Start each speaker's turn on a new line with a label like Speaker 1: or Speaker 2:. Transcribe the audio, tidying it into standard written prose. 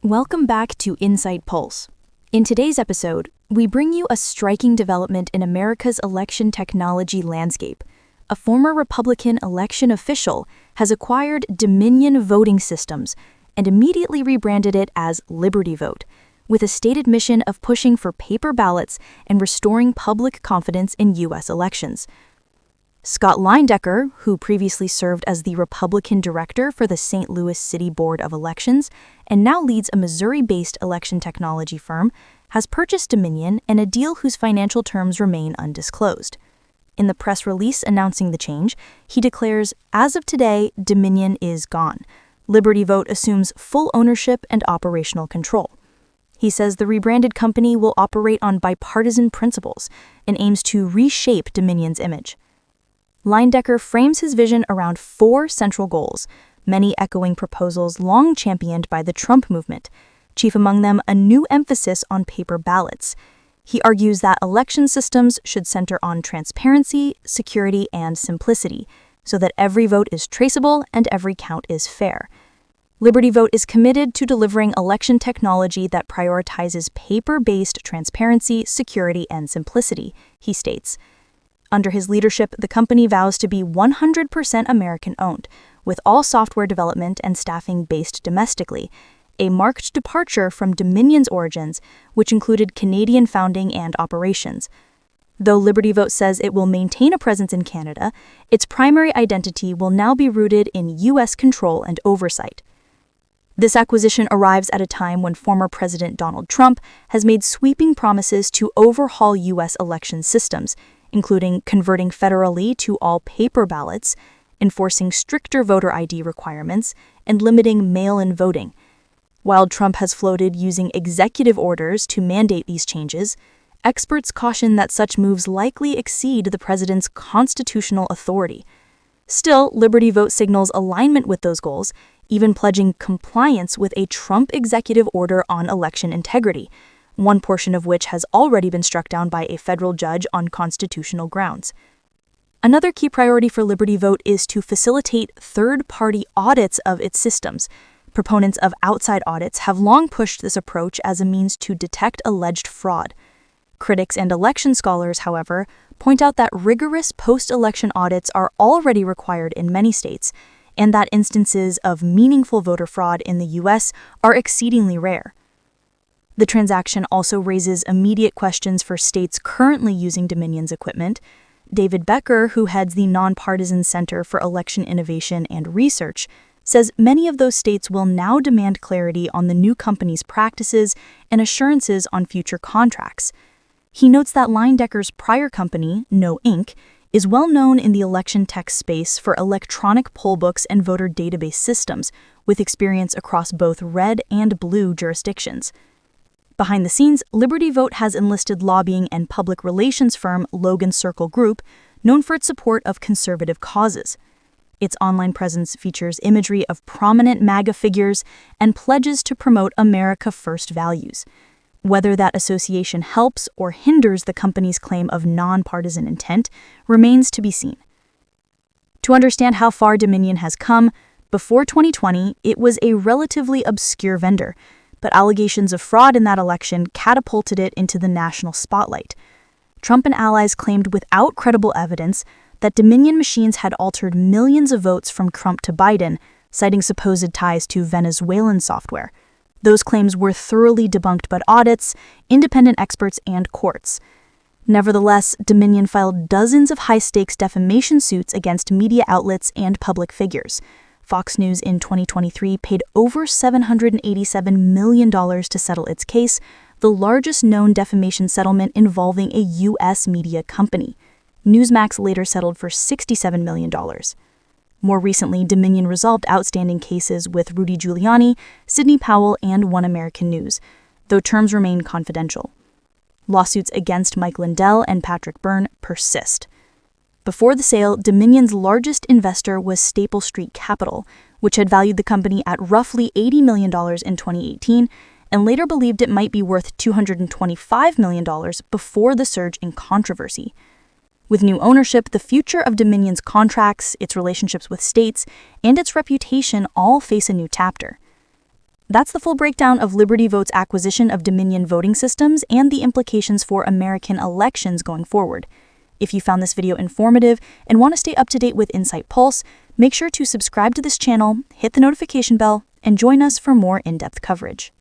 Speaker 1: Welcome back to InsightPulse. In today's episode, we bring you a striking development in America's election technology landscape. A former Republican election official has acquired Dominion Voting Systems and immediately rebranded it as Liberty Vote, with a stated mission of pushing for paper ballots and restoring public confidence in U.S. elections. Scott Leiendecker, who previously served as the Republican director for the St. Louis City Board of Elections and now leads a Missouri-based election technology firm, has purchased Dominion in a deal whose financial terms remain undisclosed. In the press release announcing the change, he declares, "As of today, Dominion is gone. Liberty Vote assumes full ownership and operational control." He says the rebranded company will operate on bipartisan principles and aims to reshape Dominion's image. Leiendecker frames his vision around four central goals, many echoing proposals long championed by the Trump movement, chief among them a new emphasis on paper ballots. He argues that election systems should center on transparency, security, and simplicity, so that every vote is traceable and every count is fair. Liberty Vote is committed to delivering election technology that prioritizes paper-based transparency, security, and simplicity, he states. Under his leadership, the company vows to be 100% American-owned, with all software development and staffing based domestically, a marked departure from Dominion's origins, which included Canadian founding and operations. Though Liberty Vote says it will maintain a presence in Canada, its primary identity will now be rooted in U.S. control and oversight. This acquisition arrives at a time when former President Donald Trump has made sweeping promises to overhaul U.S. election systems, including converting federally to all paper ballots, enforcing stricter voter ID requirements, and limiting mail-in voting. While Trump has floated using executive orders to mandate these changes, experts caution that such moves likely exceed the president's constitutional authority. Still, Liberty Vote signals alignment with those goals, even pledging compliance with a Trump executive order on election integrity, one portion of which has already been struck down by a federal judge on constitutional grounds. Another key priority for Liberty Vote is to facilitate third-party audits of its systems. Proponents of outside audits have long pushed this approach as a means to detect alleged fraud. Critics and election scholars, however, point out that rigorous post-election audits are already required in many states, and that instances of meaningful voter fraud in the U.S. are exceedingly rare. The transaction also raises immediate questions for states currently using Dominion's equipment. David Becker, who heads the Nonpartisan Center for Election Innovation and Research, says many of those states will now demand clarity on the new company's practices and assurances on future contracts. He notes that Leiendecker's prior company, No Inc., is well known in the election tech space for electronic poll books and voter database systems, with experience across both red and blue jurisdictions. Behind the scenes, Liberty Vote has enlisted lobbying and public relations firm Logan Circle Group, known for its support of conservative causes. Its online presence features imagery of prominent MAGA figures and pledges to promote America First values. Whether that association helps or hinders the company's claim of nonpartisan intent remains to be seen. To understand how far Dominion has come, before 2020, it was a relatively obscure vendor, but allegations of fraud in that election catapulted it into the national spotlight. Trump and allies claimed without credible evidence that Dominion machines had altered millions of votes from Trump to Biden, citing supposed ties to Venezuelan software. Those claims were thoroughly debunked by audits, independent experts, and courts. Nevertheless, Dominion filed dozens of high-stakes defamation suits against media outlets and public figures. Fox News in 2023 paid over $787 million to settle its case, the largest known defamation settlement involving a U.S. media company. Newsmax later settled for $67 million. More recently, Dominion resolved outstanding cases with Rudy Giuliani, Sidney Powell, and One American News, though terms remain confidential. Lawsuits against Mike Lindell and Patrick Byrne persist. Before the sale, Dominion's largest investor was Staple Street Capital, which had valued the company at roughly $80 million in 2018 and later believed it might be worth $225 million before the surge in controversy. With new ownership, the future of Dominion's contracts, its relationships with states, and its reputation all face a new chapter. That's the full breakdown of Liberty Vote's acquisition of Dominion voting systems and the implications for American elections going forward. If you found this video informative and want to stay up to date with InsightPulse, make sure to subscribe to this channel, hit the notification bell, and join us for more in-depth coverage.